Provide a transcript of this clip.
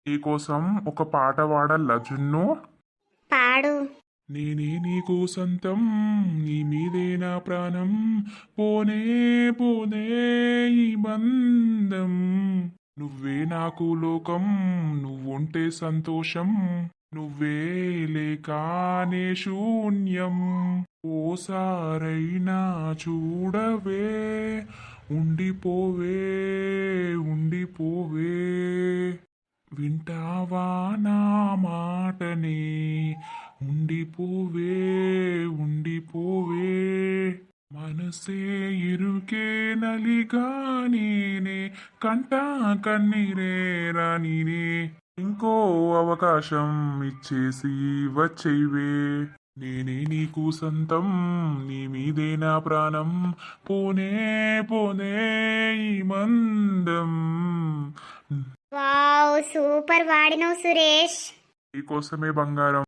నీకోసం ఒక పాట పాడల్లా జున్ను. పాడు. నేనే నీకు సొంతం, నీ మీదే నా ప్రాణం, పోనే పోనే ఈ బంధం, నువ్వే నాకు లోకం, నువ్వుంటే సంతోషం, నువ్వే లేకానే శూన్యం, ఓసారైనా చూడవే, ఉండిపోవే ఉండిపోవే, వింటావా నా మాటని, ఉండిపోవే ఉండిపోవే, మనసే ఇరుకే నలిగా నేనే, కంట కన్నీరే రానినే, ఇంకో అవకాశం ఇచ్చేసి వచ్చేవే, నేనే నీకు సొంతం, నీ మీదే నా ప్రాణం, పోనే పోనే ఈ మందం. వావ్, సూపర్ పాడినవు సురేష్. నీకోసమే బంగారం.